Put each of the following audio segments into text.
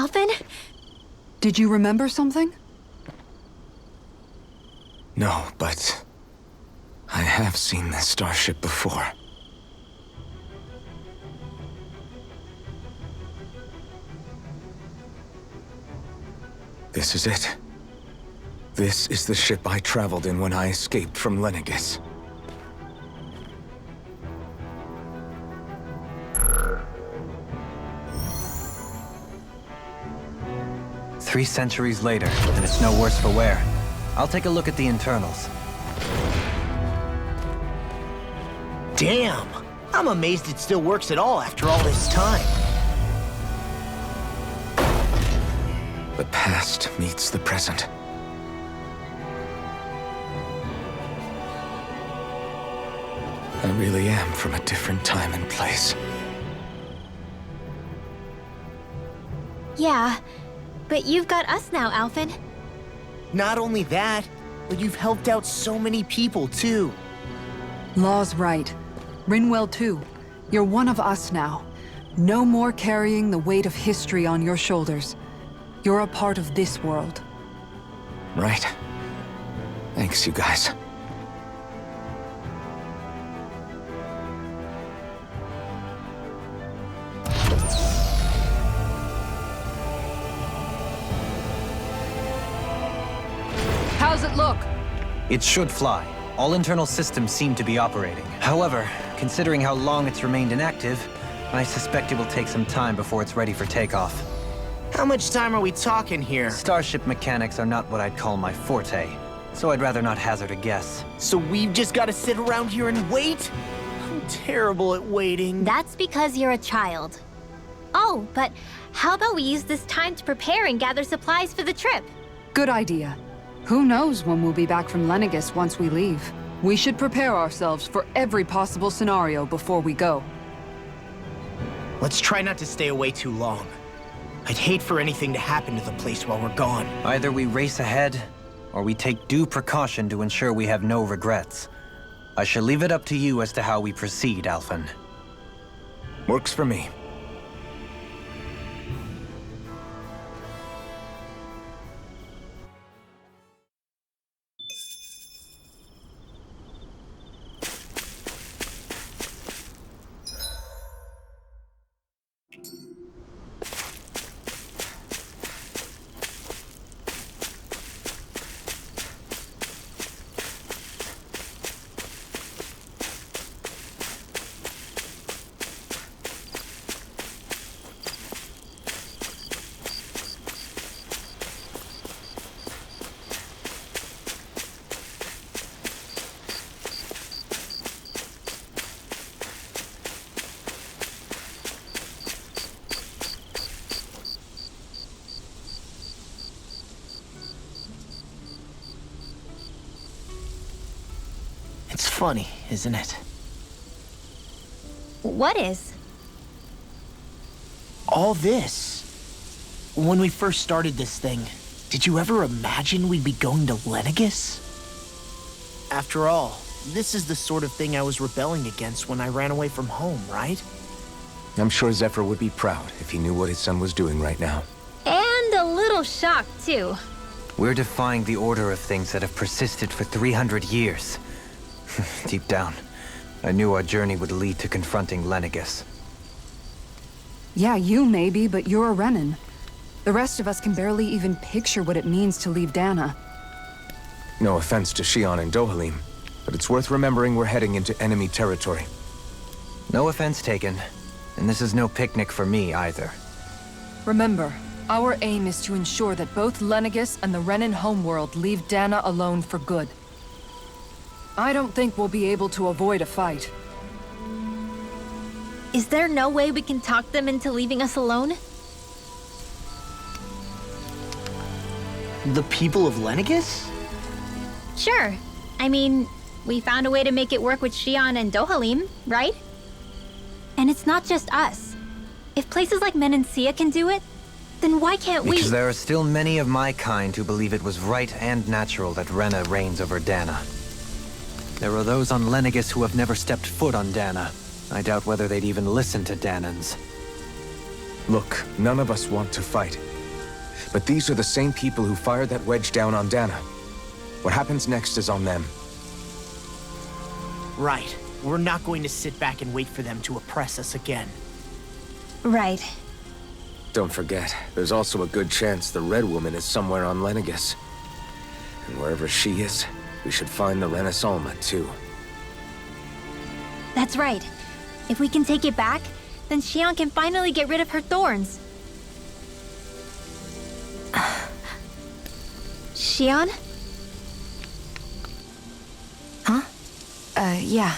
Alphen? Did you remember something? No, but I have seen this starship before. This is it. This is the ship I traveled in when I escaped from Lenegis. Three centuries later, and it's no worse for wear. I'll take a look at the internals. Damn! I'm amazed it still works at all after all this time. The past meets the present. I really am from a different time and place. Yeah, but you've got us now, Alphen. Not only that, but you've helped out so many people, too. Law's right. Rinwell too. You're one of us now. No more carrying the weight of history on your shoulders. You're a part of this world. Right. Thanks, you guys. How's it look? It should fly. All internal systems seem to be operating. However, considering how long it's remained inactive, I suspect it will take some time before it's ready for takeoff. How much time are we talking here? Starship mechanics are not what I'd call my forte, so I'd rather not hazard a guess. So we've just got to sit around here and wait? I'm terrible at waiting. That's because you're a child. Oh, but how about we use this time to prepare and gather supplies for the trip? Good idea. Who knows when we'll be back from Lenegis once we leave? We should prepare ourselves for every possible scenario before we go. Let's try not to stay away too long. I'd hate for anything to happen to the place while we're gone. Either we race ahead, or we take due precaution to ensure we have no regrets. I shall leave it up to you as to how we proceed, Alphen. Works for me. It's funny, isn't it? What is? All this. When we first started this thing, did you ever imagine we'd be going to Lenegis? After all, this is the sort of thing I was rebelling against when I ran away from home, right? I'm sure Zephyr would be proud if he knew what his son was doing right now. And a little shocked, too. We're defying the order of things that have persisted for 300 years. Deep down, I knew our journey would lead to confronting Lenegis. Yeah, you maybe, but you're a Renin. The rest of us can barely even picture what it means to leave Dana. No offense to Shion and Dohalim, but it's worth remembering we're heading into enemy territory. No offense taken, and this is no picnic for me either. Remember, our aim is to ensure that both Lenegis and the Renin homeworld leave Dana alone for good. I don't think we'll be able to avoid a fight. Is there no way we can talk them into leaving us alone? The people of Lenegis? Sure. I mean, we found a way to make it work with Shion and Dohalim, right? And it's not just us. If places like Menancia can do it, then why can't we? Because there are still many of my kind who believe it was right and natural that Rena reigns over Dana. There are those on Lenegis who have never stepped foot on Dana. I doubt whether they'd even listen to Danans. Look, none of us want to fight. But these are the same people who fired that wedge down on Dana. What happens next is on them. Right. We're not going to sit back and wait for them to oppress us again. Right. Don't forget, there's also a good chance the Red Woman is somewhere on Lenegis. And wherever she is, we should find the Renaissance too. That's right. If we can take it back, then Xion can finally get rid of her thorns. Xion? Huh? Yeah.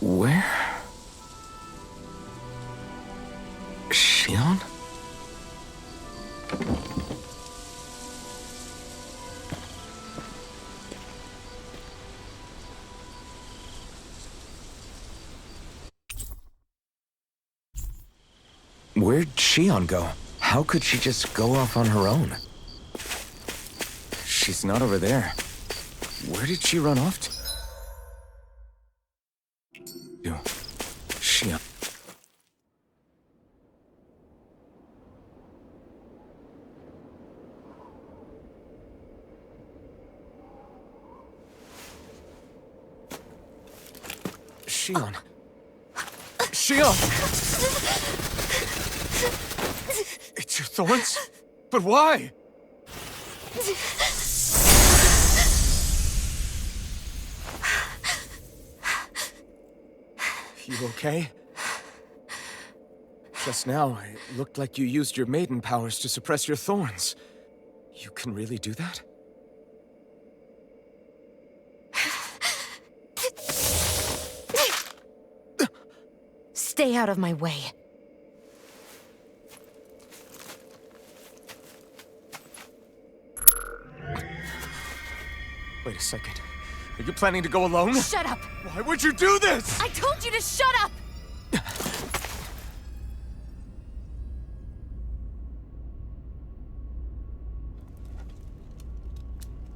Where? Xion? Where'd Xion go? How could she just go off on her own? She's not over there. Where did she run off to? Xion. Xion. Xion! It's your thorns? But why? You okay? Just now, it looked like you used your maiden powers to suppress your thorns. You can really do that? Stay out of my way. Wait a second. Are you planning to go alone? Shut up! Why would you do this? I told you to shut up!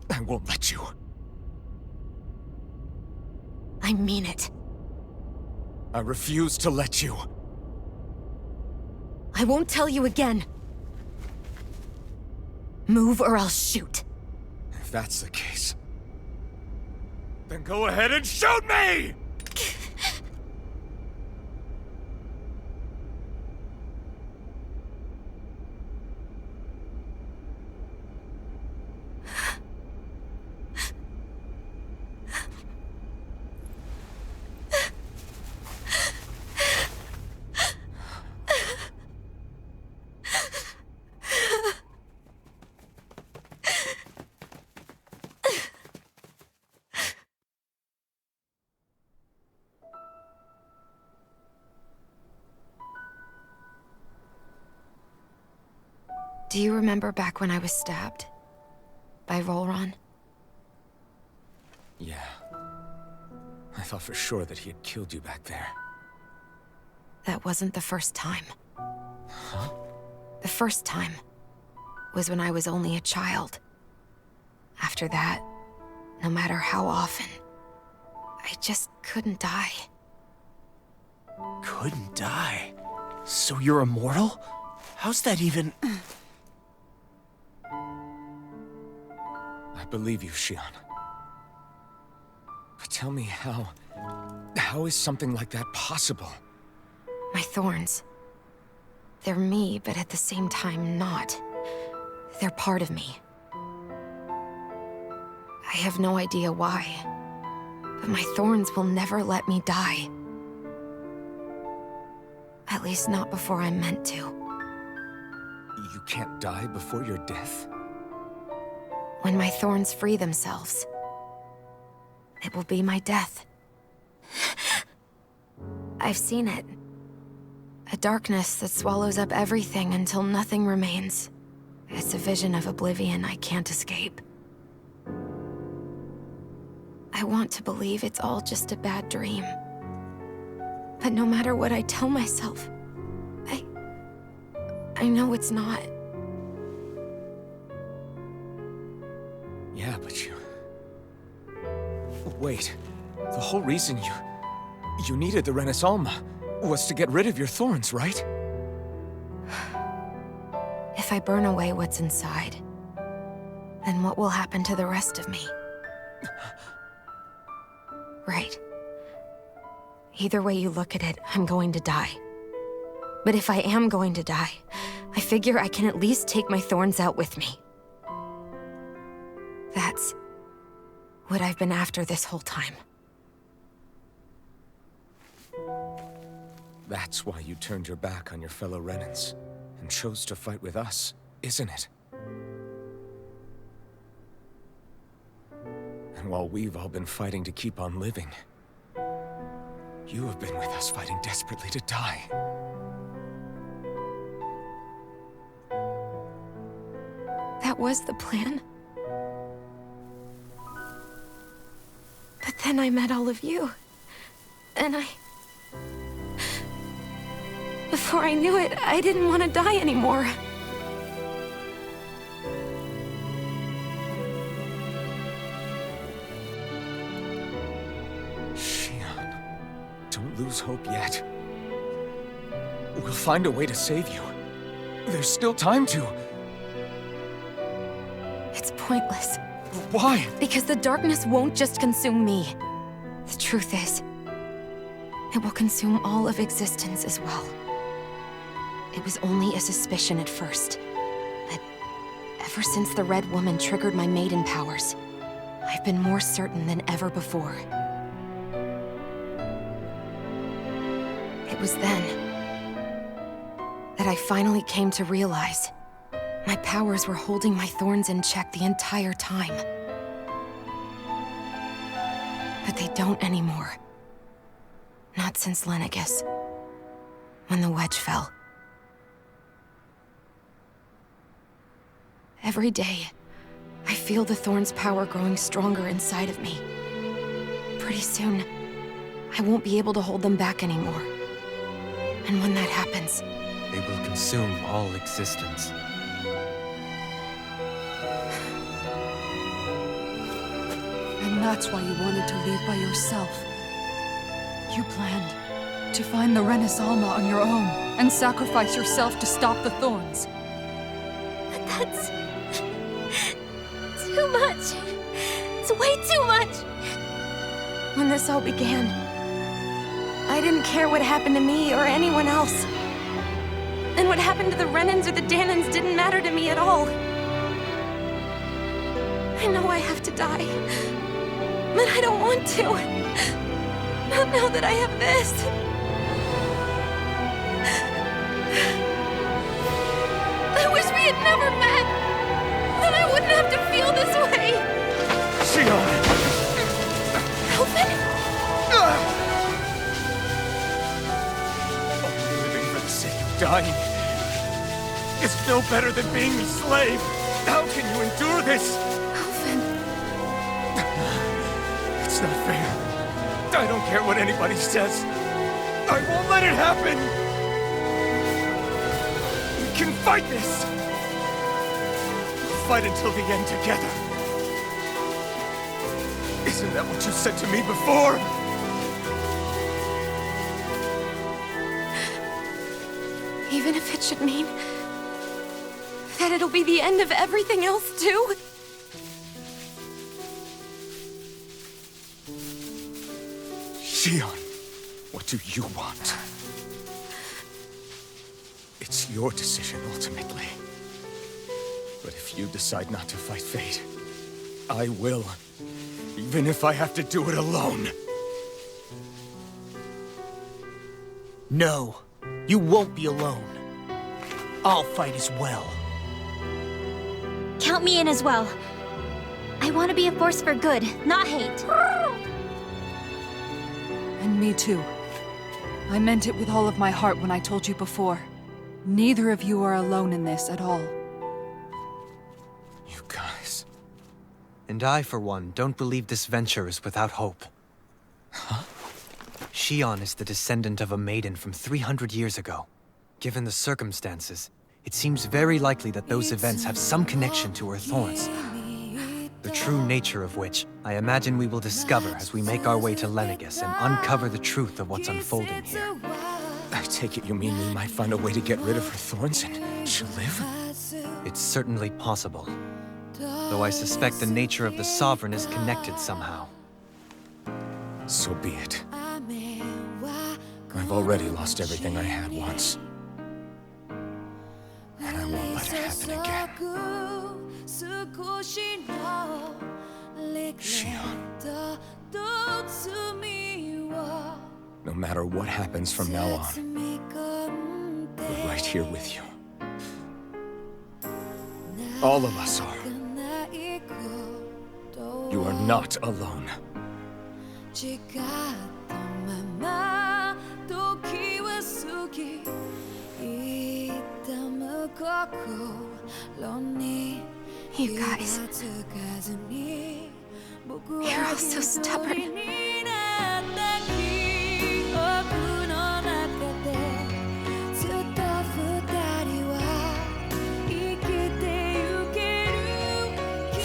I won't let you. I mean it. I refuse to let you. I won't tell you again. Move or I'll shoot. If that's the case, then go ahead and shoot me! Do you remember back when I was stabbed? By Volron? Yeah. I thought for sure that he had killed you back there. That wasn't the first time. Huh? The first time was when I was only a child. After that, no matter how often, I just couldn't die. Couldn't die? So you're immortal? How's that even... I believe you, Xion. But tell me how is something like that possible? My thorns. They're me, but at the same time not. They're part of me. I have no idea why, but my thorns will never let me die. At least not before I'm meant to. You can't die before your death? When my thorns free themselves, it will be my death. I've seen it. A darkness that swallows up everything until nothing remains. It's a vision of oblivion I can't escape. I want to believe it's all just a bad dream. But no matter what I tell myself, I know it's not. Yeah, but you... Wait. The whole reason you needed the Renaissance was to get rid of your thorns, right? If I burn away what's inside, then what will happen to the rest of me? Right. Either way you look at it, I'm going to die. But if I am going to die, I figure I can at least take my thorns out with me. That's what I've been after this whole time. That's why you turned your back on your fellow Renans and chose to fight with us, isn't it? And while we've all been fighting to keep on living, you have been with us fighting desperately to die. That was the plan. But then I met all of you. And before I knew it, I didn't want to die anymore. Shion, don't lose hope yet. We'll find a way to save you. There's still time to. It's pointless. Why? Because the darkness won't just consume me. The truth is, it will consume all of existence as well. It was only a suspicion at first, but ever since the Red Woman triggered my maiden powers, I've been more certain than ever before. It was then that I finally came to realize my powers were holding my thorns in check the entire time. But they don't anymore. Not since Lenegis, when the wedge fell. Every day, I feel the thorn's power growing stronger inside of me. Pretty soon, I won't be able to hold them back anymore. And when that happens, They will consume all existence. And that's why you wanted to leave by yourself. You planned to find the Renaissance on your own and sacrifice yourself to stop the thorns. But that's... too much. It's way too much. when this all began, I didn't care what happened to me or anyone else. And what happened to the Renans or the Danans didn't matter to me at all. I know I have to die, but I don't want to. Not now that I have this. I wish we had never met. Then I wouldn't have to feel this way. Shion! Elvin? Only living for the sake of dying is no better than being a slave. How can you endure this? Elvin. It's not fair. I don't care what anybody says. I won't let it happen! We can fight this! We'll fight until the end together. Isn't that what you said to me before? Even if it should mean that it'll be the end of everything else, too? Shion, what do you want? It's your decision, ultimately. But if you decide not to fight fate, I will. Even if I have to do it alone. No, you won't be alone. I'll fight as well. Count me in as well. I want to be a force for good, not hate. And me too. I meant it with all of my heart when I told you before. Neither of you are alone in this at all. You guys... And I, for one, don't believe this venture is without hope. Huh? Shion is the descendant of a maiden from 300 years ago. Given the circumstances, it seems very likely that those events have some connection to her thorns. The true nature of which, I imagine we will discover as we make our way to Lenegis and uncover the truth of what's unfolding here. I take it you mean we might find a way to get rid of her thorns and she'll live? It's certainly possible. Though I suspect the nature of the Sovereign is connected somehow. So be it. I've already lost everything I had once. And I won't let it happen again. Shion. No matter what happens from now on, we're right here with you. All of us are. You are not alone. You guys. You're all so stubborn.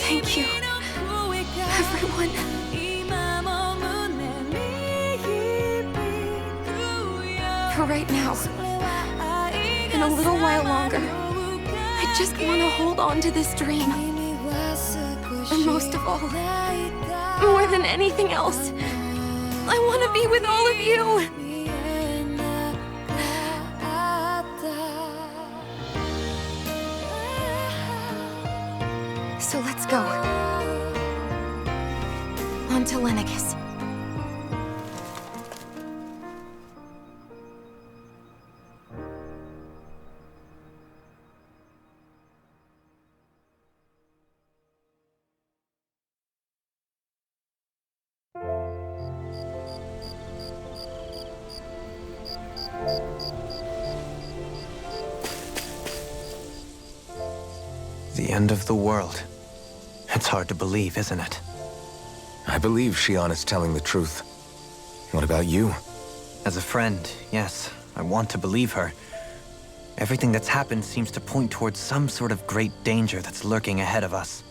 Thank you, everyone. For right now, and a little while longer, I just want to hold on to this dream. And most of all, more than anything else, I want to be with all of you. So let's go. On to Lenegis. The end of the world. It's hard to believe, isn't it? I believe Shion is telling the truth. What about you? As a friend, yes, I want to believe her. Everything that's happened seems to point towards some sort of great danger that's lurking ahead of us.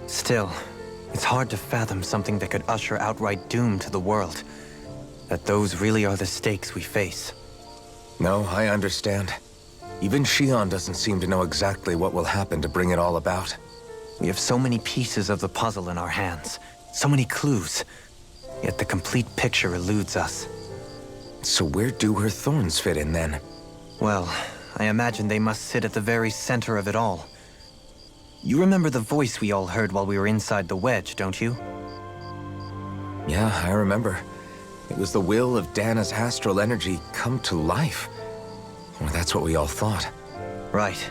Still, it's hard to fathom something that could usher outright doom to the world. That those really are the stakes we face. No, I understand. Even Shion doesn't seem to know exactly what will happen to bring it all about. We have so many pieces of the puzzle in our hands, so many clues, yet the complete picture eludes us. So where do her thorns fit in then? Well, I imagine they must sit at the very center of it all. You remember the voice we all heard while we were inside the wedge, don't you? Yeah, I remember. It was the will of Dana's astral energy come to life. Well, that's what we all thought. Right.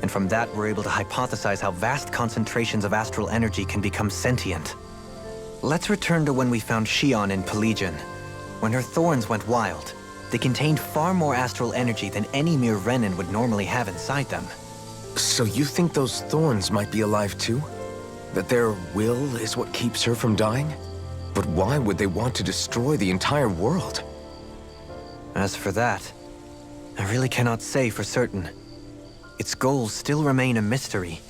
And from that, we're able to hypothesize how vast concentrations of astral energy can become sentient. Let's return to when we found Shion in Pelagian. When her thorns went wild, they contained far more astral energy than any mere Renin would normally have inside them. So you think those thorns might be alive too? That their will is what keeps her from dying? But why would they want to destroy the entire world? As for that, I really cannot say for certain. Its goals still remain a mystery.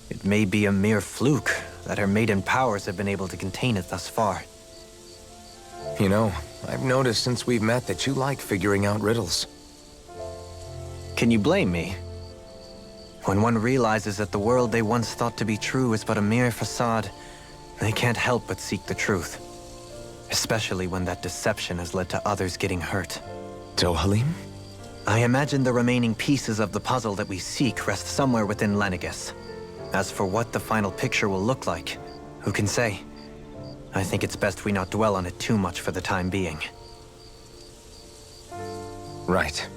It may be a mere fluke that her maiden powers have been able to contain it thus far. You know, I've noticed since we've met that you like figuring out riddles. Can you blame me? When one realizes that the world they once thought to be true is but a mere facade, they can't help but seek the truth. Especially when that deception has led to others getting hurt. Dohalim? I imagine the remaining pieces of the puzzle that we seek rest somewhere within Lenegis. As for what the final picture will look like, who can say? I think it's best we not dwell on it too much for the time being. Right.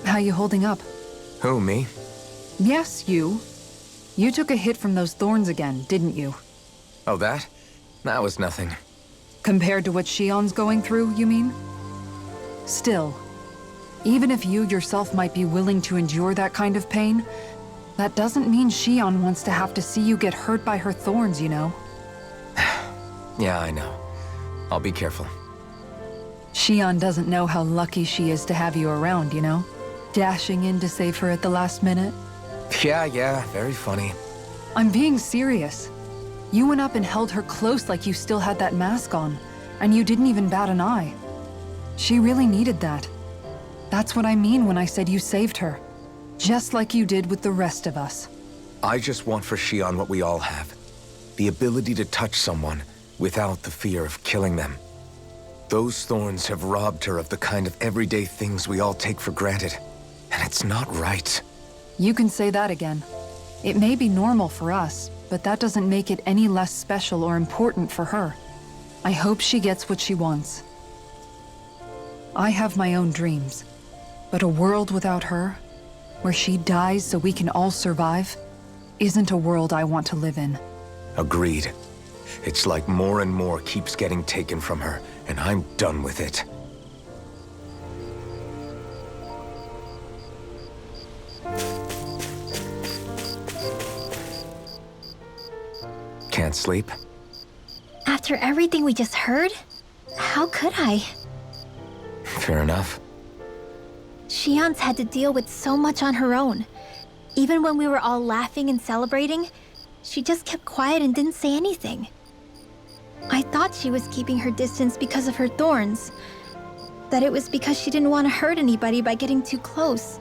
How you holding up? Who, me? Yes, you. You took a hit from those thorns again, didn't you? Oh, that? That was nothing. Compared to what Shion's going through, you mean? Still, even if you yourself might be willing to endure that kind of pain, that doesn't mean Shion wants to have to see you get hurt by her thorns, you know? Yeah, I know. I'll be careful. Shion doesn't know how lucky she is to have you around, you know? Dashing in to save her at the last minute. Yeah, very funny. I'm being serious. You went up and held her close like you still had that mask on, and you didn't even bat an eye. She really needed that. That's what I mean when I said you saved her. Just like you did with the rest of us. I just want for Shion what we all have. The ability to touch someone without the fear of killing them. Those thorns have robbed her of the kind of everyday things we all take for granted. And it's not right. You can say that again. It may be normal for us, but that doesn't make it any less special or important for her. I hope she gets what she wants. I have my own dreams, but a world without her, where she dies so we can all survive, isn't a world I want to live in. Agreed. It's like more and more keeps getting taken from her, and I'm done with it. Can't sleep? After everything we just heard, how could I? Fair enough. Shion's had to deal with so much on her own. Even when we were all laughing and celebrating, she just kept quiet and didn't say anything. I thought she was keeping her distance because of her thorns. That it was because she didn't want to hurt anybody by getting too close.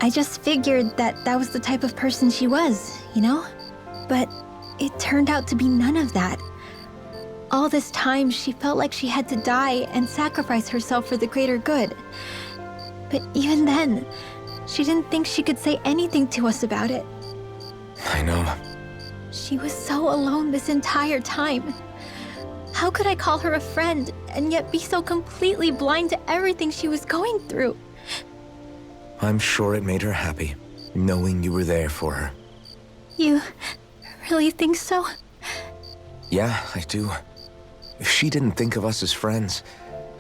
I just figured that that was the type of person she was, you know? But it turned out to be none of that. All this time, she felt like she had to die and sacrifice herself for the greater good. But even then, she didn't think she could say anything to us about it. I know. She was so alone this entire time. How could I call her a friend and yet be so completely blind to everything she was going through? I'm sure it made her happy, knowing you were there for her. You really think so? Yeah, I do. If she didn't think of us as friends,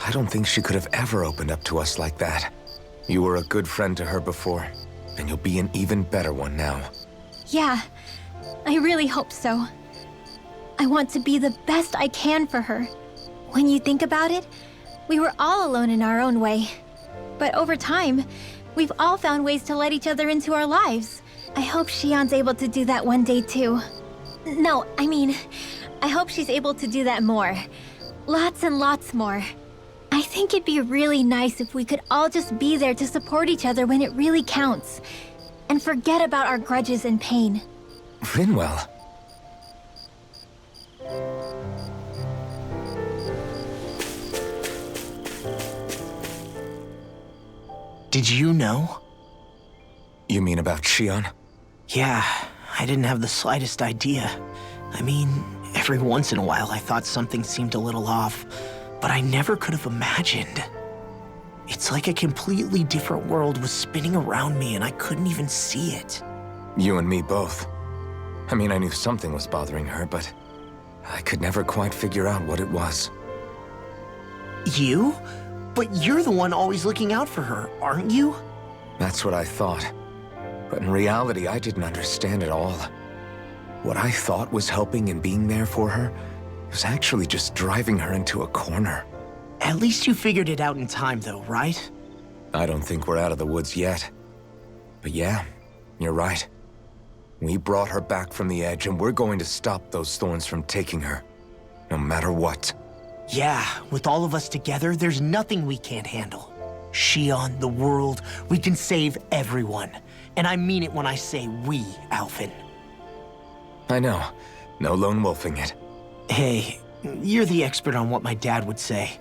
I don't think she could have ever opened up to us like that. You were a good friend to her before, and you'll be an even better one now. Yeah, I really hope so. I want to be the best I can for her. When you think about it, we were all alone in our own way. But over time, we've all found ways to let each other into our lives. I hope Shion's able to do that one day too. No, I mean, I hope she's able to do that more. Lots and lots more. I think it'd be really nice if we could all just be there to support each other when it really counts. And forget about our grudges and pain. Rinwell. Did you know? You mean about Shion? Yeah, I didn't have the slightest idea. I mean, every once in a while I thought something seemed a little off, but I never could have imagined. It's like a completely different world was spinning around me and I couldn't even see it. You and me both. I mean, I knew something was bothering her, but I could never quite figure out what it was. You? But you're the one always looking out for her, aren't you? That's what I thought. But in reality, I didn't understand it all. What I thought was helping and being there for her was actually just driving her into a corner. At least you figured it out in time, though, right? I don't think we're out of the woods yet. But yeah, you're right. We brought her back from the edge, and we're going to stop those thorns from taking her, no matter what. Yeah, with all of us together, there's nothing we can't handle. Shion, the world, we can save everyone. And I mean it when I say we, Alphen. I know. No lone wolfing it. Hey, you're the expert on what my dad would say.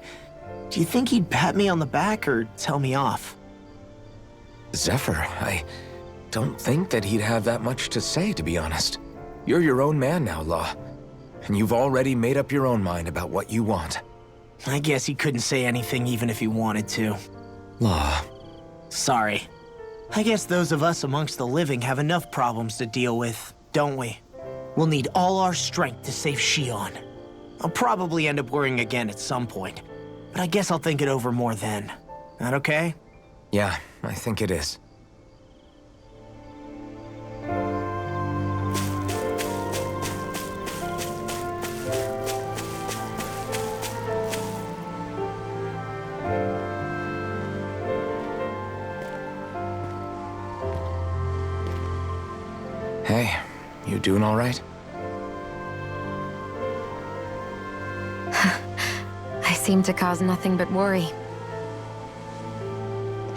Do you think he'd pat me on the back or tell me off? Zephyr, I don't think that he'd have that much to say, to be honest. You're your own man now, Law. And you've already made up your own mind about what you want. I guess he couldn't say anything even if he wanted to. Law. Sorry. I guess those of us amongst the living have enough problems to deal with, don't we? We'll need all our strength to save Shion. I'll probably end up worrying again at some point. but I guess I'll think it over more then. That okay? Yeah, I think it is. Hey, you doing all right? I seem to cause nothing but worry.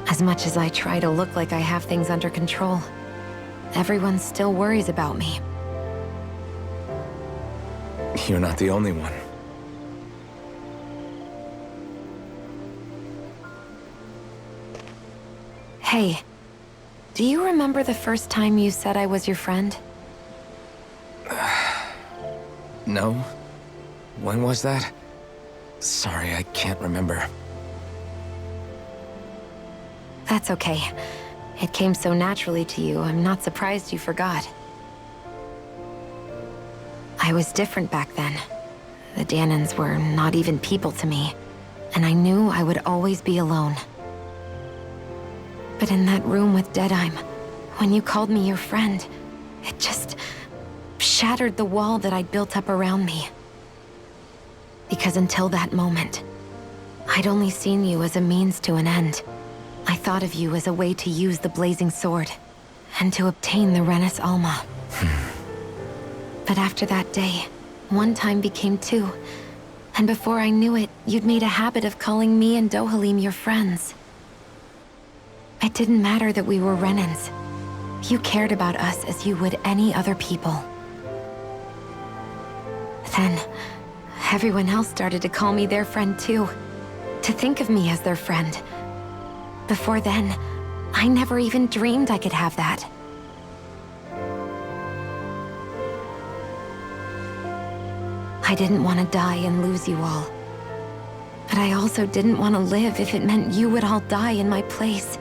As much as I try to look like I have things under control, everyone still worries about me. You're not the only one. Hey, do you remember the first time you said I was your friend? No? When was that? Sorry, I can't remember. That's okay. It came so naturally to you, I'm not surprised you forgot. I was different back then. The Danans were not even people to me, and I knew I would always be alone. But in that room with Deadime, when you called me your friend, it just shattered the wall that I'd built up around me. Because until that moment, I'd only seen you as a means to an end. I thought of you as a way to use the blazing sword, and to obtain the Renis Alma. But after that day, one time became two, and before I knew it, you'd made a habit of calling me and Dohalim your friends. It didn't matter that we were Renans. You cared about us as you would any other people. Then, everyone else started to call me their friend too. To think of me as their friend. Before then, I never even dreamed I could have that. I didn't want to die and lose you all. But I also didn't want to live if it meant you would all die in my place.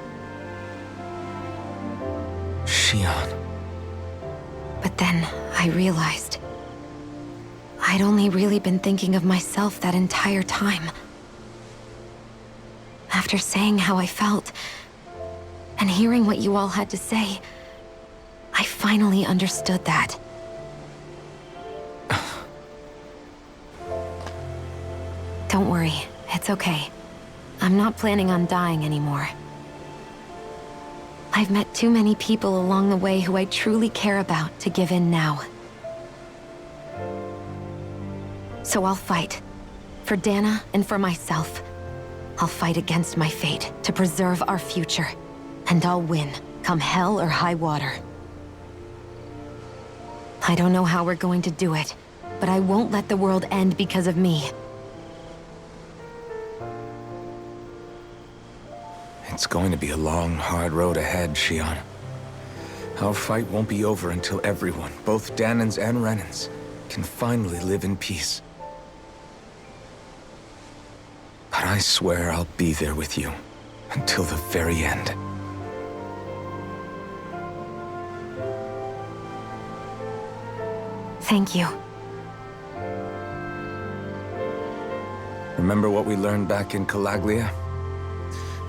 Shion. But then, I realized I'd only really been thinking of myself that entire time. After saying how I felt, and hearing what you all had to say, I finally understood that. Don't worry, it's okay. I'm not planning on dying anymore. I've met too many people along the way who I truly care about to give in now. So I'll fight. For Dana and for myself. I'll fight against my fate to preserve our future. And I'll win, come hell or high water. I don't know how we're going to do it, but I won't let the world end because of me. It's going to be a long, hard road ahead, Shion. Our fight won't be over until everyone, both Danans and Renans, can finally live in peace. But I swear I'll be there with you, until the very end. Thank you. Remember what we learned back in Calaglia?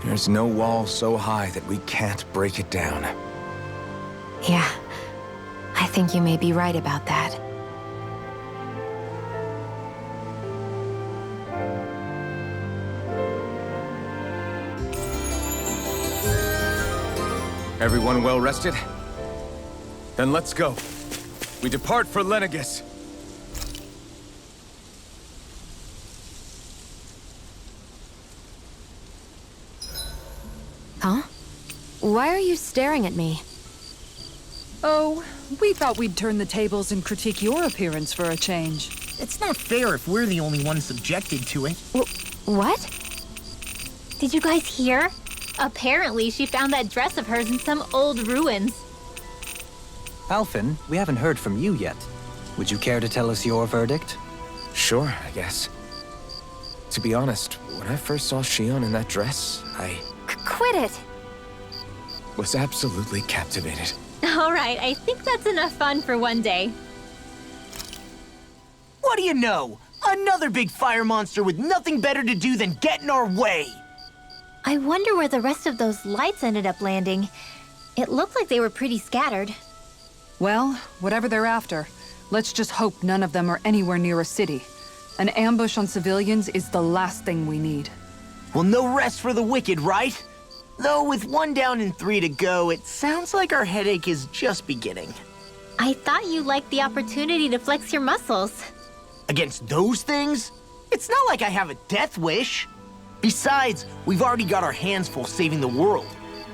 There's no wall so high that we can't break it down. Yeah, I think you may be right about that. Everyone well rested? Then let's go. We depart for Lenegis. Huh? Why are you staring at me? Oh, we thought we'd turn the tables and critique your appearance for a change. It's not fair if we're the only ones subjected to it. What? Did you guys hear? Apparently, she found that dress of hers in some old ruins. Alphen, we haven't heard from you yet. Would you care to tell us your verdict? Sure, I guess. To be honest, when I first saw Shion in that dress, I Quit it! was absolutely captivated. Alright, I think that's enough fun for one day. What do you know? Another big fire monster with nothing better to do than get in our way! I wonder where the rest of those lights ended up landing. It looked like they were pretty scattered. Well, whatever they're after, let's just hope none of them are anywhere near a city. An ambush on civilians is the last thing we need. Well, no rest for the wicked, right? Though with 1 down and 3 to go, it sounds like our headache is just beginning. I thought you liked the opportunity to flex your muscles. Against those things? It's not like I have a death wish. Besides, we've already got our hands full saving the world.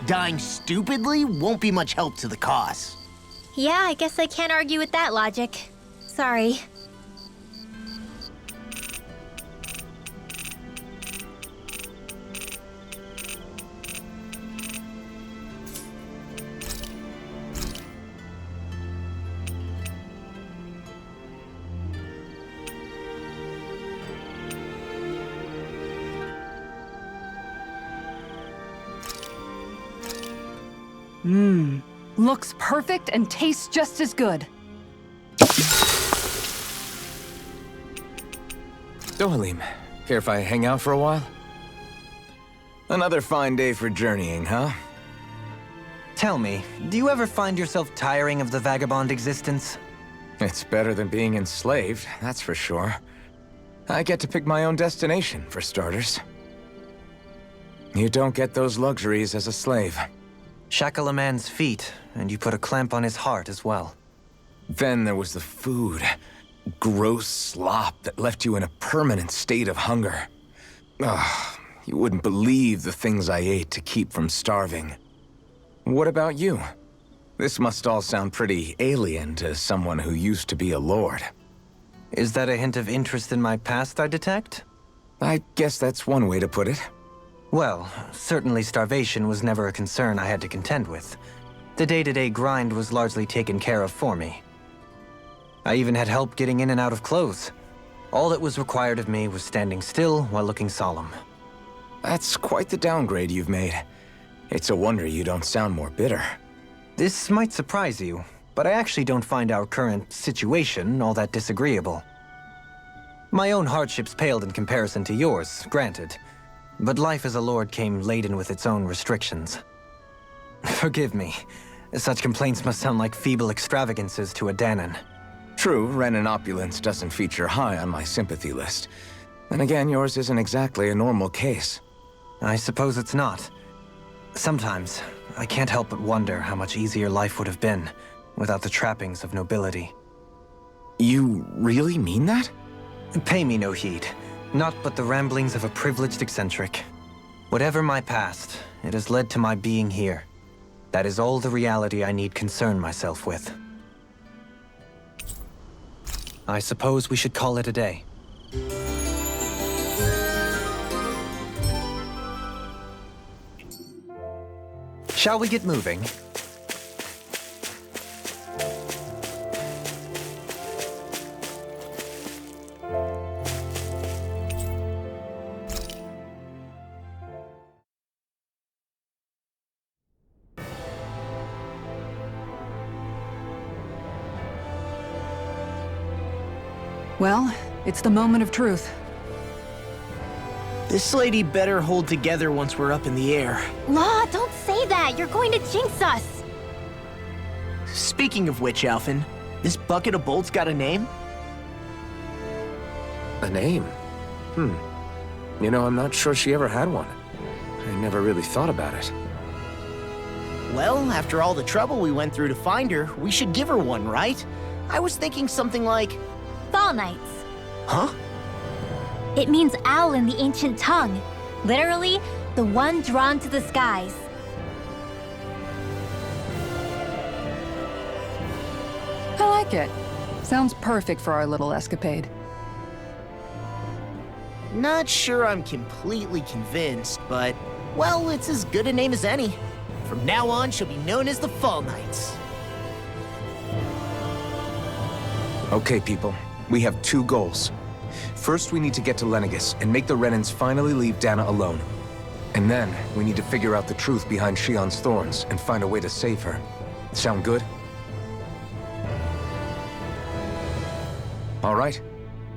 Dying stupidly won't be much help to the cause. Yeah, I guess I can't argue with that logic. Sorry. Looks perfect and tastes just as good. Dohalim, care if I hang out for a while? Another fine day for journeying, huh? Tell me, do you ever find yourself tiring of the vagabond existence? It's better than being enslaved, that's for sure. I get to pick my own destination, for starters. You don't get those luxuries as a slave. Shackle a man's feet, and you put a clamp on his heart as well. Then there was the food. Gross slop that left you in a permanent state of hunger. Ugh, you wouldn't believe the things I ate to keep from starving. What about you? This must all sound pretty alien to someone who used to be a lord. Is that a hint of interest in my past I detect? I guess that's one way to put it. Well, certainly starvation was never a concern I had to contend with. The day-to-day grind was largely taken care of for me. I even had help getting in and out of clothes. All that was required of me was standing still while looking solemn. That's quite the downgrade you've made. It's a wonder you don't sound more bitter. This might surprise you, but I actually don't find our current situation all that disagreeable. My own hardships paled in comparison to yours, granted. But life as a lord came laden with its own restrictions. Forgive me. Such complaints must sound like feeble extravagances to a Danon. True, rent and opulence doesn't feature high on my sympathy list. Then again, yours isn't exactly a normal case. I suppose it's not. Sometimes, I can't help but wonder how much easier life would have been without the trappings of nobility. You really mean that? Pay me no heed. Naught but the ramblings of a privileged eccentric. Whatever my past, it has led to my being here. That is all the reality I need concern myself with. I suppose we should call it a day. Shall we get moving? Well, it's the moment of truth. This lady better hold together once we're up in the air. Law, don't say that! You're going to jinx us! Speaking of which, Alphen, this bucket of bolts got a name? A name? You know, I'm not sure she ever had one. I never really thought about it. Well, after all the trouble we went through to find her, we should give her one, right? I was thinking something like... Fall Knights. Huh? It means owl in the ancient tongue. Literally, the one drawn to the skies. I like it. Sounds perfect for our little escapade. Not sure I'm completely convinced, but... well, it's as good a name as any. From now on, she'll be known as the Fall Knights. Okay, people. We have two goals. First, we need to get to Lenegis and make the Renans finally leave Dana alone. And then, we need to figure out the truth behind Shion's thorns and find a way to save her. Sound good? All right,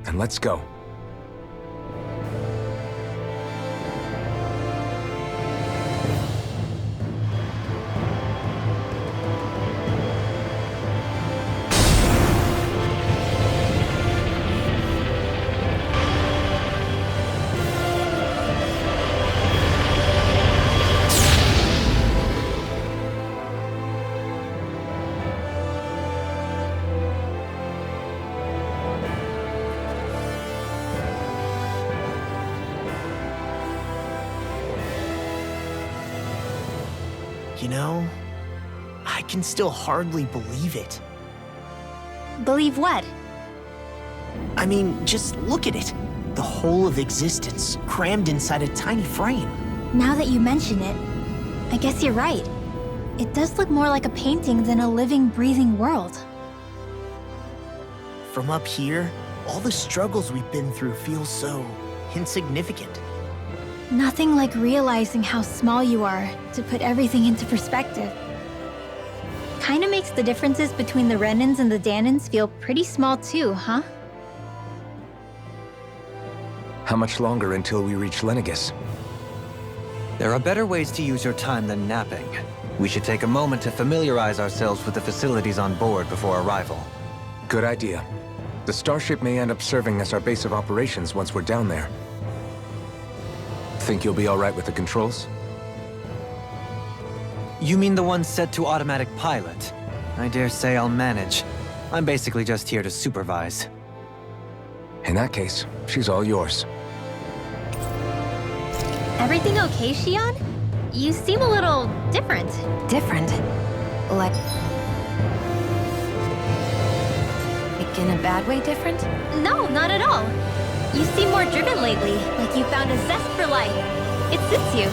then let's go. You know, I can still hardly believe it. Believe what? I mean, just look at it. The whole of existence, crammed inside a tiny frame. Now that you mention it, I guess you're right. It does look more like a painting than a living, breathing world. From up here, all the struggles we've been through feel so insignificant. Nothing like realizing how small you are to put everything into perspective. Kinda makes the differences between the Renans and the Danans feel pretty small too, huh? How much longer until we reach Lenegis? There are better ways to use your time than napping. We should take a moment to familiarize ourselves with the facilities on board before arrival. Good idea. The starship may end up serving as our base of operations once we're down there. Think you'll be all right with the controls? You mean the one set to automatic pilot? I dare say I'll manage. I'm basically just here to supervise. In that case, she's all yours. Everything okay, Shion? You seem a little different. Different? Like in a bad way different? No, not at all. You seem more driven lately, like you found a zest for life. It suits you.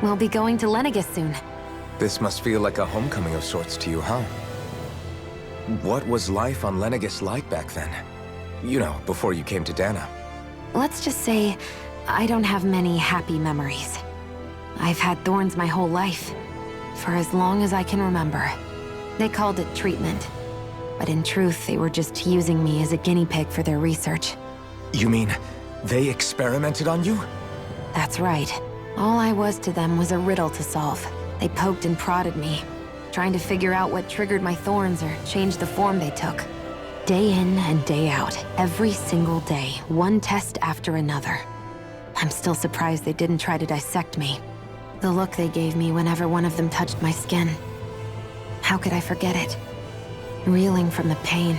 We'll be going to Lenegis soon. This must feel like a homecoming of sorts to you, huh? What was life on Lenegis like back then? You know, before you came to Dana. Let's just say, I don't have many happy memories. I've had thorns my whole life, for as long as I can remember. They called it treatment, but in truth, they were just using me as a guinea pig for their research. You mean, they experimented on you? That's right. All I was to them was a riddle to solve. They poked and prodded me, trying to figure out what triggered my thorns or changed the form they took. Day in and day out, every single day, one test after another. I'm still surprised they didn't try to dissect me. The look they gave me whenever one of them touched my skin. How could I forget it? Reeling from the pain,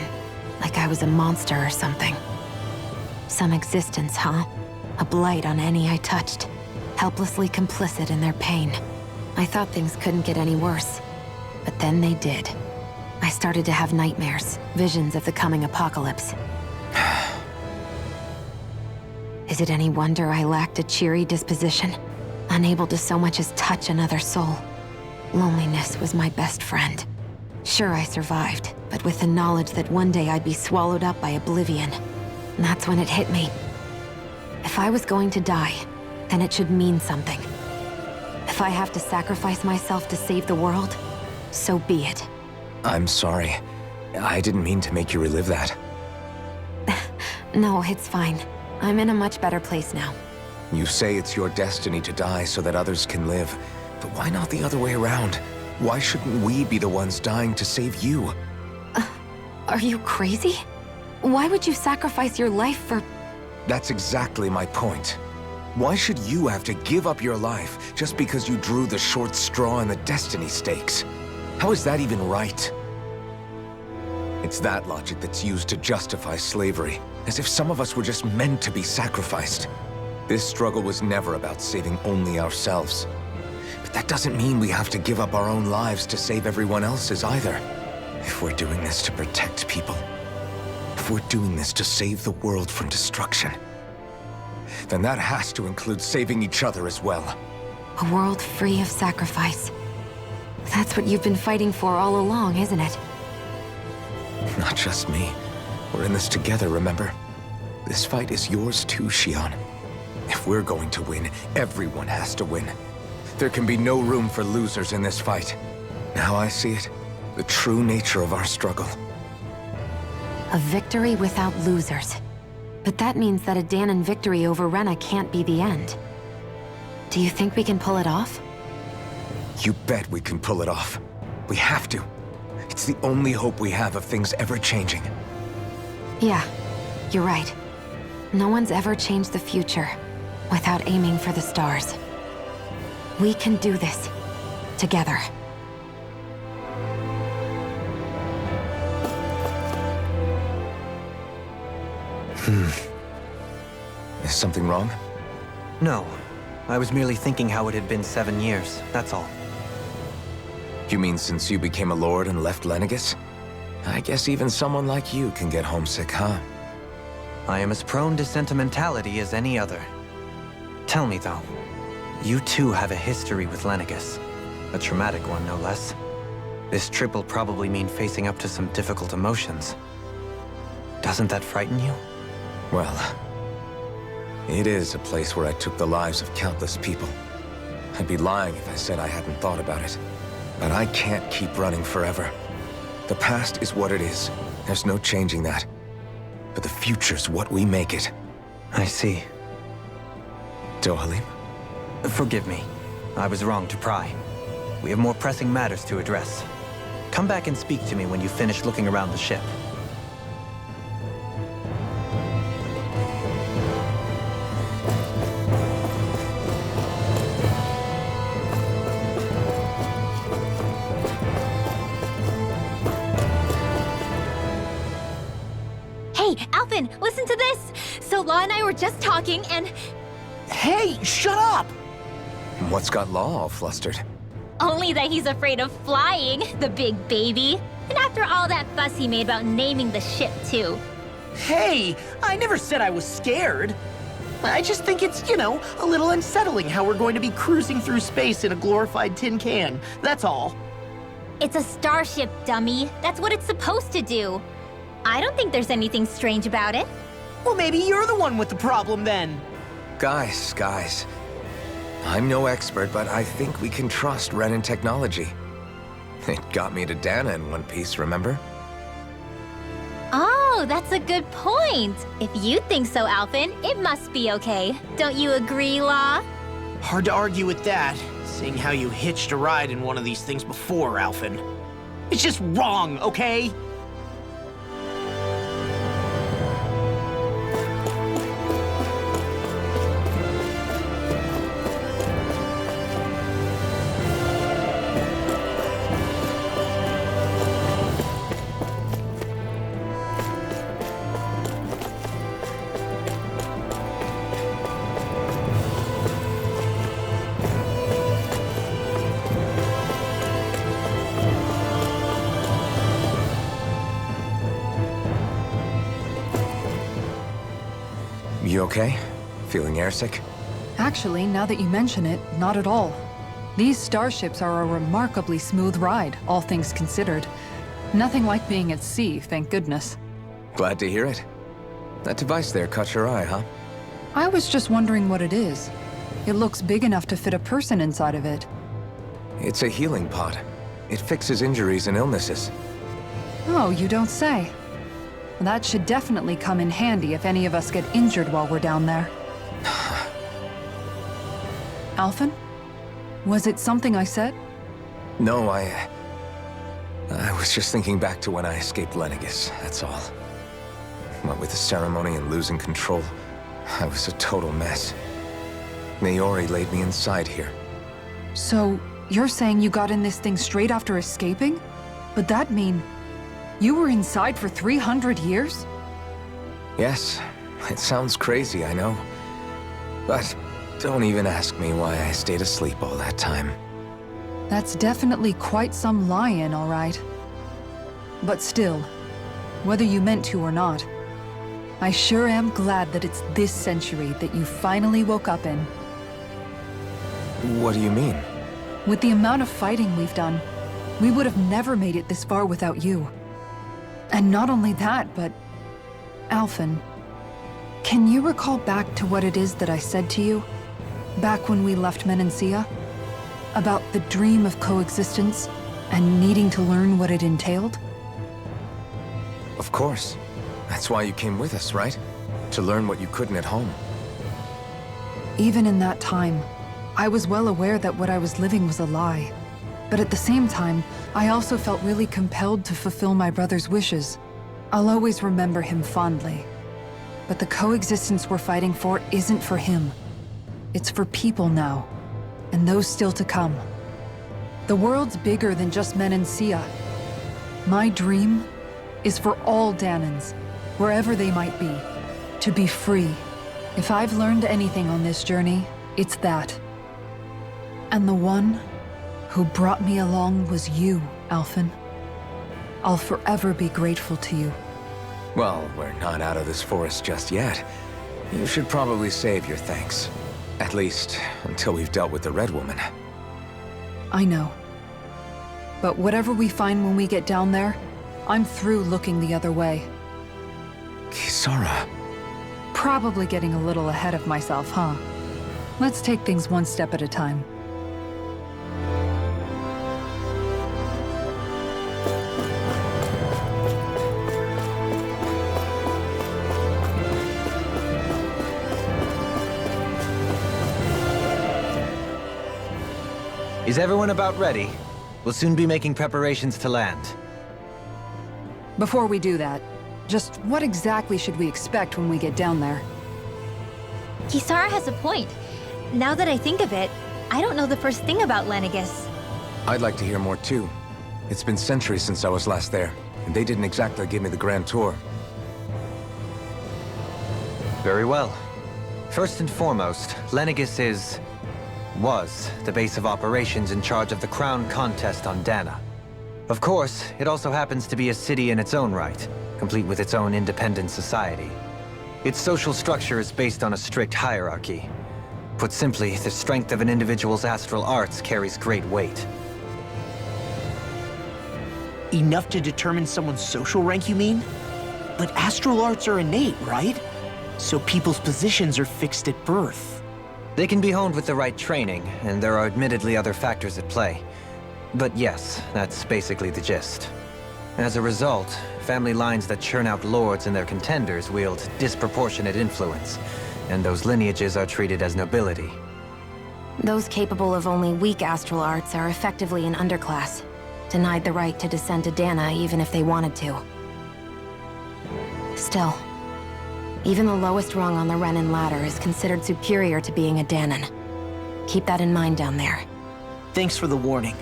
like I was a monster or something. Some existence, huh? A blight on any I touched, helplessly complicit in their pain. I thought things couldn't get any worse, but then they did. I started to have nightmares, visions of the coming apocalypse. Is it any wonder I lacked a cheery disposition? Unable to so much as touch another soul. Loneliness was my best friend. Sure, I survived, but with the knowledge that one day I'd be swallowed up by oblivion. And that's when it hit me. If I was going to die, then it should mean something. If I have to sacrifice myself to save the world, so be it. I'm sorry. I didn't mean to make you relive that. No, it's fine. I'm in a much better place now. You say it's your destiny to die so that others can live. But why not the other way around? Why shouldn't we be the ones dying to save you? Are you crazy? Why would you sacrifice your life for... That's exactly my point. Why should you have to give up your life just because you drew the short straw in the destiny stakes? How is that even right? It's that logic that's used to justify slavery, as if some of us were just meant to be sacrificed. This struggle was never about saving only ourselves. But that doesn't mean we have to give up our own lives to save everyone else's either. If we're doing this to protect people, if we're doing this to save the world from destruction, then that has to include saving each other as well. A world free of sacrifice. That's what you've been fighting for all along, isn't it? Not just me. We're in this together, remember? This fight is yours too, Shion. If we're going to win, everyone has to win. There can be no room for losers in this fight. Now I see it. The true nature of our struggle. A victory without losers. But that means that a Danon victory over Rena can't be the end. Do you think we can pull it off? You bet we can pull it off. We have to. It's the only hope we have of things ever changing. Yeah, you're right. No one's ever changed the future without aiming for the stars. We can do this. Together. Is something wrong? No. I was merely thinking how it had been 7 years, that's all. You mean since you became a lord and left Lenegis? I guess even someone like you can get homesick, huh? I am as prone to sentimentality as any other. Tell me, though, you too have a history with Lenegis. A traumatic one, no less. This trip will probably mean facing up to some difficult emotions. Doesn't that frighten you? Well, it is a place where I took the lives of countless people. I'd be lying if I said I hadn't thought about it. But I can't keep running forever. The past is what it is. There's no changing that. But the future's what we make it. I see. Dohalim? Forgive me. I was wrong to pry. We have more pressing matters to address. Come back and speak to me when you finish looking around the ship. Hey, Alphen, listen to this! So Law and I were just talking and... Hey, shut up! What's got Law all flustered? Only that he's afraid of flying, the big baby. And after all that fuss he made about naming the ship, too. Hey, I never said I was scared. I just think it's, a little unsettling how we're going to be cruising through space in a glorified tin can. That's all. It's a starship, dummy. That's what it's supposed to do. I don't think there's anything strange about it. Well, maybe you're the one with the problem then. Guys. I'm no expert, but I think we can trust Renan technology. It got me to Dana in one piece, remember? Oh, that's a good point. If you think so, Alphen, it must be okay. Don't you agree, Law? Hard to argue with that, seeing how you hitched a ride in one of these things before, Alphen. It's just wrong, okay? You okay? Feeling airsick? Actually, now that you mention it, not at all. These starships are a remarkably smooth ride, all things considered. Nothing like being at sea, thank goodness. Glad to hear it. That device there caught your eye, huh? I was just wondering what it is. It looks big enough to fit a person inside of it. It's a healing pod. It fixes injuries and illnesses. Oh, you don't say. That should definitely come in handy if any of us get injured while we're down there. Alphen? Was it something I said? No, I was just thinking back to when I escaped Lenegis, that's all. What with the ceremony and losing control, I was a total mess. Naori laid me inside here. So, you're saying you got in this thing straight after escaping? But that mean... you were inside for 300 years? Yes, it sounds crazy, I know. But don't even ask me why I stayed asleep all that time. That's definitely quite some lie-in, all right. But still, whether you meant to or not, I sure am glad that it's this century that you finally woke up in. What do you mean? With the amount of fighting we've done, we would have never made it this far without you. And not only that, but... Alphen, can you recall back to what it is that I said to you? Back when we left Menancia? About the dream of coexistence, and needing to learn what it entailed? Of course. That's why you came with us, right? To learn what you couldn't at home. Even in that time, I was well aware that what I was living was a lie. But at the same time, I also felt really compelled to fulfill my brother's wishes. I'll always remember him fondly. But the coexistence we're fighting for isn't for him. It's for people now, and those still to come. The world's bigger than just Menancia. My dream is for all Danans, wherever they might be, To be free. If I've learned anything on this journey, it's that. And the one who brought me along was you, Alphen. I'll forever be grateful to you. Well, we're not out of this forest just yet. You should probably save your thanks. At least, until we've dealt with the Red Woman. I know. But whatever we find when we get down there, I'm through looking the other way. Kisara. Probably getting a little ahead of myself, huh? Let's take things one step at a time. Is everyone about ready? We'll soon be making preparations to land. Before we do that, just what exactly should we expect when we get down there? Kisara has a point. Now that I think of it, I don't know the first thing about Lenegis. I'd like to hear more too. It's been centuries since I was last there, and they didn't exactly give me the grand tour. Very well. First and foremost, Lenegis was the base of operations in charge of the crown contest on Dana. Of course, it also happens to be a city in its own right, complete with its own independent society. Its social structure is based on a strict hierarchy. Put simply, the strength of an individual's astral arts carries great weight. Enough to determine someone's social rank, you mean? But astral arts are innate, right? So people's positions are fixed at birth. They can be honed with the right training, and there are admittedly other factors at play. But yes, that's basically the gist. As a result, family lines that churn out lords and their contenders wield disproportionate influence, and those lineages are treated as nobility. Those capable of only weak astral arts are effectively an underclass, denied the right to descend to Dana even if they wanted to. Still, even the lowest rung on the Renin ladder is considered superior to being a Danan. Keep that in mind down there. Thanks for the warning.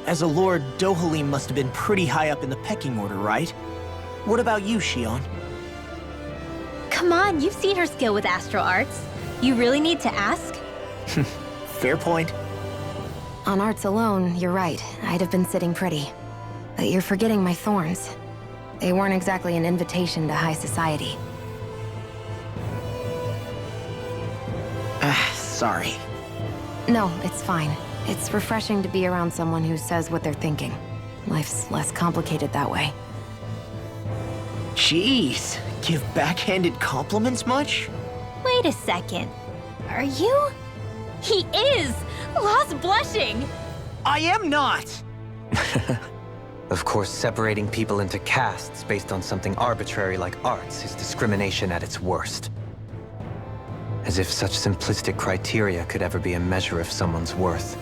As a lord, Dohalim must have been pretty high up in the pecking order, right? What about you, Shion? Come on, you've seen her skill with astral arts. You really need to ask? Fair point. On arts alone, you're right. I'd have been sitting pretty. But you're forgetting my thorns. They weren't exactly an invitation to high society. Sorry. No, it's fine. It's refreshing to be around someone who says what they're thinking. Life's less complicated that way. Jeez, give backhanded compliments much? Wait a second. Are you? He is! Lost blushing! I am not! Of course, separating people into castes based on something arbitrary like arts is discrimination at its worst. As if such simplistic criteria could ever be a measure of someone's worth.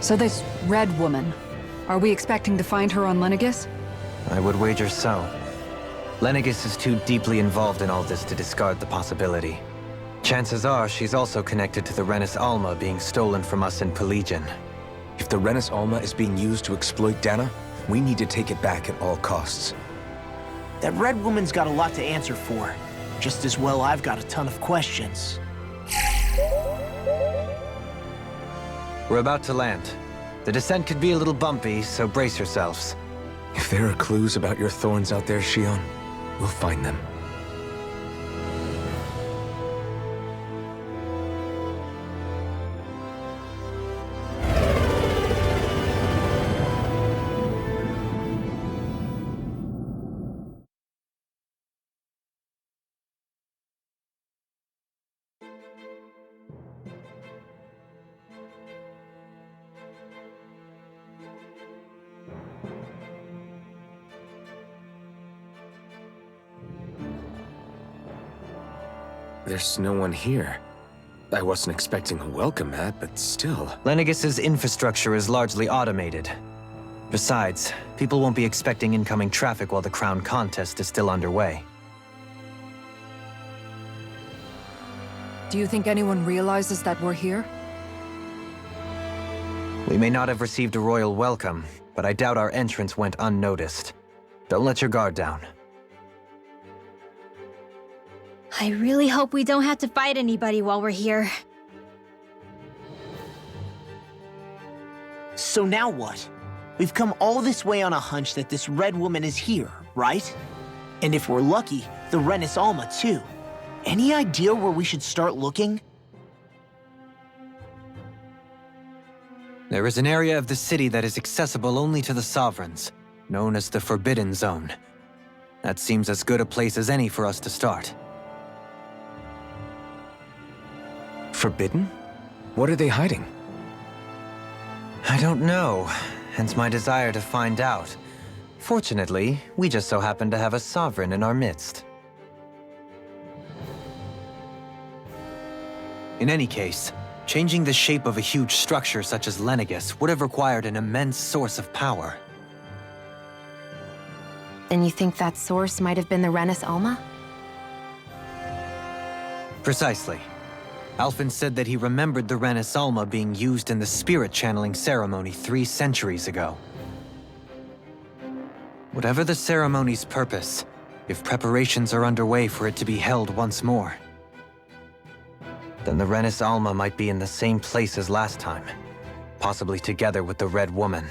So this Red Woman, are we expecting to find her on Lenegis? I would wager so. Lenegis is too deeply involved in all this to discard the possibility. Chances are she's also connected to the Renis Alma being stolen from us in Pelegion. If the Renis Alma is being used to exploit Dana, we need to take it back at all costs. That Red Woman's got a lot to answer for. Just as well I've got a ton of questions. We're about to land. The descent could be a little bumpy, so brace yourselves. If there are clues about your thorns out there, Shion, we'll find them. There's no one here. I wasn't expecting a welcome mat, but still. Lenegis's infrastructure is largely automated. Besides, people won't be expecting incoming traffic while the crown contest is still underway. Do you think anyone realizes that we're here? We may not have received a royal welcome, but I doubt our entrance went unnoticed. Don't let your guard down. I really hope we don't have to fight anybody while we're here. So now what? We've come all this way on a hunch that this red woman is here, right? And if we're lucky, the Renis Alma too. Any idea where we should start looking? There is an area of the city that is accessible only to the Sovereigns, known as the Forbidden Zone. That seems as good a place as any for us to start. Forbidden? What are they hiding? I don't know, hence my desire to find out. Fortunately, we just so happen to have a Sovereign in our midst. In any case, changing the shape of a huge structure such as Lenegis would have required an immense source of power. Then you think that source might have been the Renis Alma? Precisely. Alphen said that he remembered the Renis Alma being used in the spirit channeling ceremony 3 centuries ago. Whatever the ceremony's purpose, if preparations are underway for it to be held once more, then the Renis Alma might be in the same place as last time, possibly together with the Red Woman.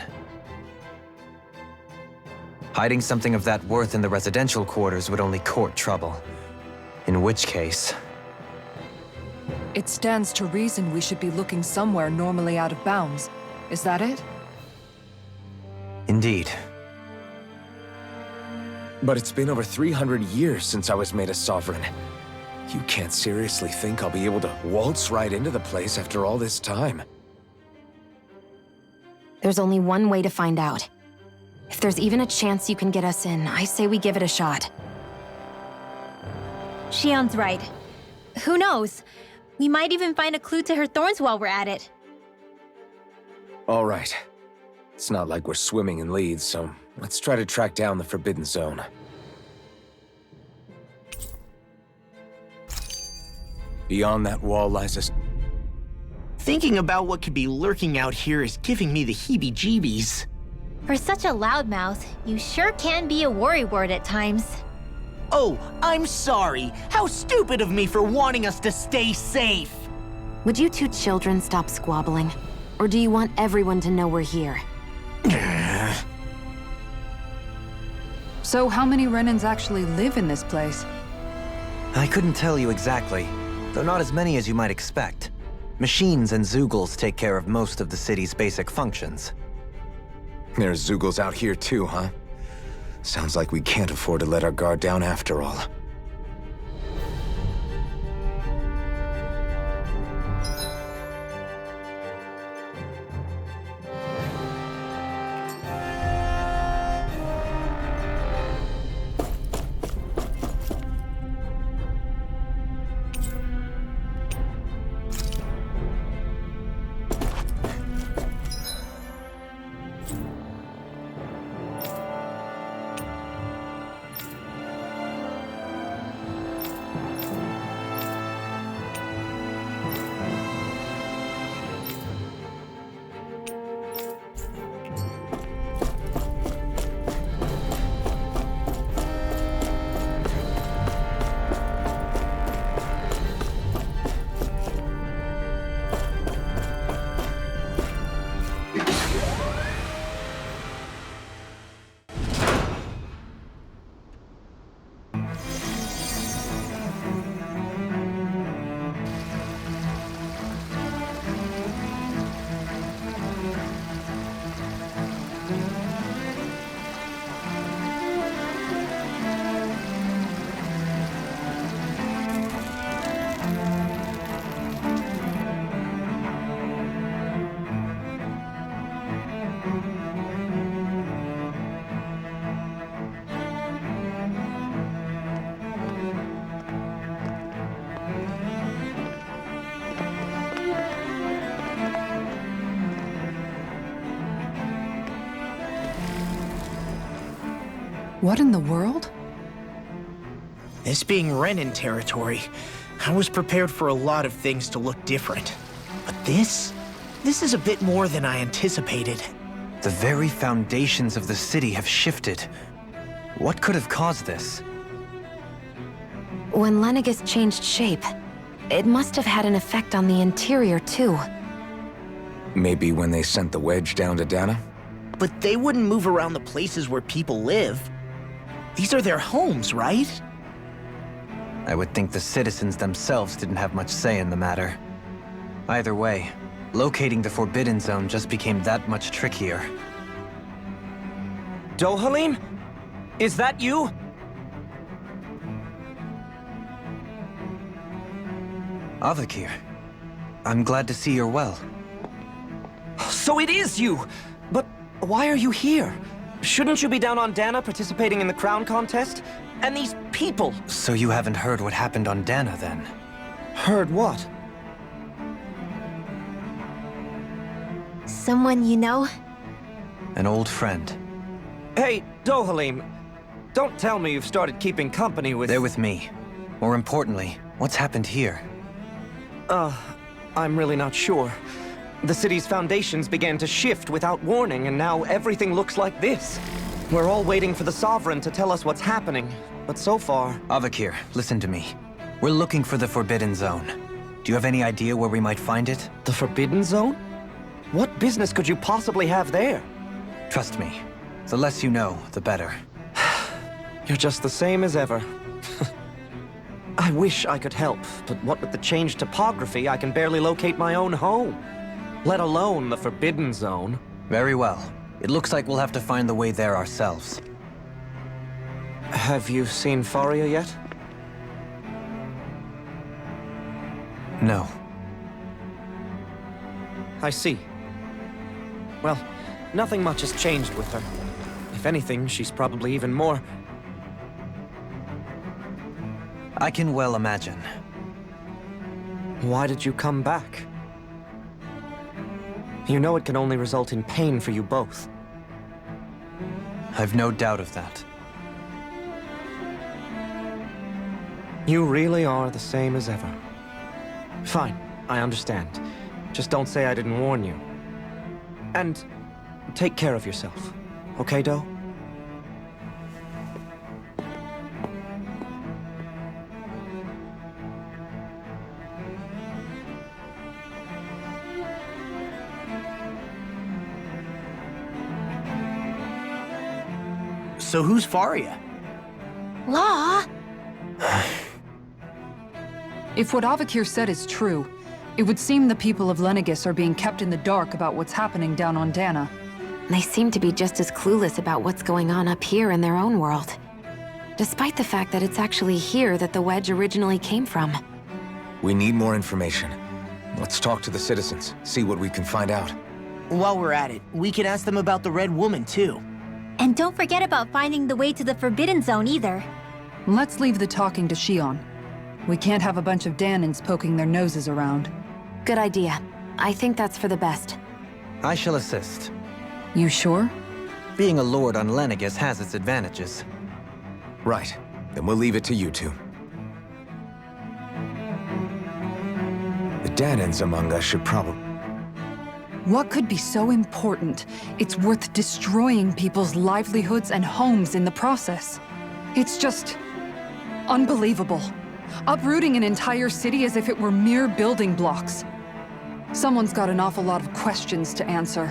Hiding something of that worth in the residential quarters would only court trouble. In which case... It stands to reason we should be looking somewhere normally out of bounds. Is that it? Indeed. But it's been over 300 years since I was made a Sovereign. You can't seriously think I'll be able to waltz right into the place after all this time. There's only one way to find out. If there's even a chance you can get us in, I say we give it a shot. Shion's right. Who knows? We might even find a clue to her thorns while we're at it. All right. It's not like we're swimming in leads, so let's try to track down the Forbidden Zone. Beyond that wall lies a... Thinking about what could be lurking out here is giving me the heebie-jeebies. For such a loudmouth, you sure can be a worrywart at times. Oh, I'm sorry. How stupid of me for wanting us to stay safe. Would you two children stop squabbling? Or do you want everyone to know we're here? So how many Renins actually live in this place? I couldn't tell you exactly, though not as many as you might expect. Machines and Zeugles take care of most of the city's basic functions. There's Zeugles out here too, huh? Sounds like we can't afford to let our guard down after all. What in the world? This being Renin territory, I was prepared for a lot of things to look different. But this is a bit more than I anticipated. The very foundations of the city have shifted. What could have caused this? When Lenegis changed shape, it must have had an effect on the interior, too. Maybe when they sent the wedge down to Dana? But they wouldn't move around the places where people live. These are their homes, right? I would think the citizens themselves didn't have much say in the matter. Either way, locating the Forbidden Zone just became that much trickier. Dohalim? Is that you? Avakir, I'm glad to see you're well. So it is you! But why are you here? Shouldn't you be down on Dana participating in the crown contest? And these people! So you haven't heard what happened on Dana, then? Heard what? Someone you know? An old friend. Hey, Dohalim, don't tell me you've started keeping company with... They're with me. More importantly, what's happened here? I'm really not sure. The city's foundations began to shift without warning, and now everything looks like this. We're all waiting for the Sovereign to tell us what's happening, but so far... Avakir, listen to me. We're looking for the Forbidden Zone. Do you have any idea where we might find it? The Forbidden Zone? What business could you possibly have there? Trust me. The less you know, the better. You're just the same as ever. I wish I could help, but what with the changed topography, I can barely locate my own home. Let alone the Forbidden Zone. Very well. It looks like we'll have to find the way there ourselves. Have you seen Faria yet? No. I see. Well, nothing much has changed with her. If anything, she's probably even more... I can well imagine. Why did you come back? You know it can only result in pain for you both. I've no doubt of that. You really are the same as ever. Fine, I understand. Just don't say I didn't warn you. And take care of yourself, okay, Do? So who's Faria? Law? If what Avakir said is true, it would seem the people of Lenegis are being kept in the dark about what's happening down on Dana. They seem to be just as clueless about what's going on up here in their own world. Despite the fact that it's actually here that the wedge originally came from. We need more information. Let's talk to the citizens, see what we can find out. While we're at it, we can ask them about the Red Woman, too. And don't forget about finding the way to the Forbidden Zone either. Let's leave the talking to Shion. We can't have a bunch of Danans poking their noses around. Good idea. I think that's for the best. I shall assist. You sure? Being a lord on Lenegis has its advantages. Right. Then we'll leave it to you two. The Danans among us should probably... What could be so important? It's worth destroying people's livelihoods and homes in the process. It's just... unbelievable. Uprooting an entire city as if it were mere building blocks. Someone's got an awful lot of questions to answer.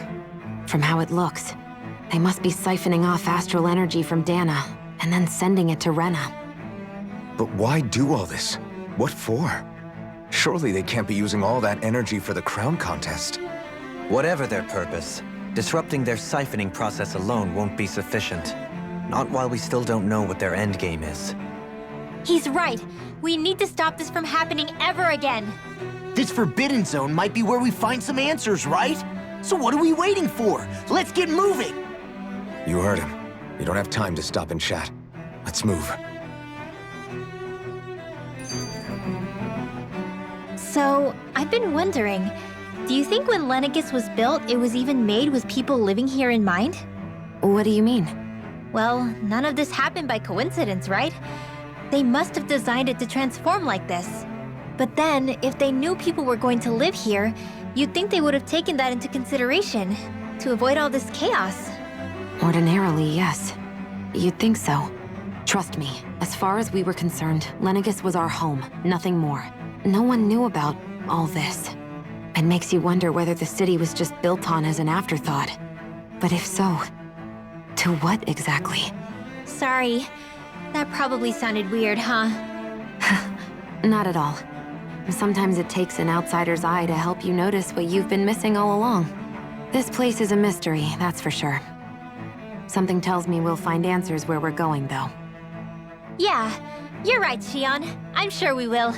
From how it looks, they must be siphoning off astral energy from Dana, and then sending it to Rena. But why do all this? What for? Surely they can't be using all that energy for the crown contest. Whatever their purpose, disrupting their siphoning process alone won't be sufficient. Not while we still don't know what their endgame is. He's right. We need to stop this from happening ever again. This Forbidden Zone might be where we find some answers, right? So what are we waiting for? Let's get moving! You heard him. We don't have time to stop and chat. Let's move. So, I've been wondering, do you think when Lenegis was built, it was even made with people living here in mind? What do you mean? Well, none of this happened by coincidence, right? They must have designed it to transform like this. But then, if they knew people were going to live here, you'd think they would have taken that into consideration, to avoid all this chaos. Ordinarily, yes. You'd think so. Trust me, as far as we were concerned, Lenegis was our home, nothing more. No one knew about all this. It makes you wonder whether the city was just built on as an afterthought. But if so, to what exactly? Sorry. That probably sounded weird, huh? Not at all. Sometimes it takes an outsider's eye to help you notice what you've been missing all along. This place is a mystery, that's for sure. Something tells me we'll find answers where we're going, though. Yeah, you're right, Shion. I'm sure we will.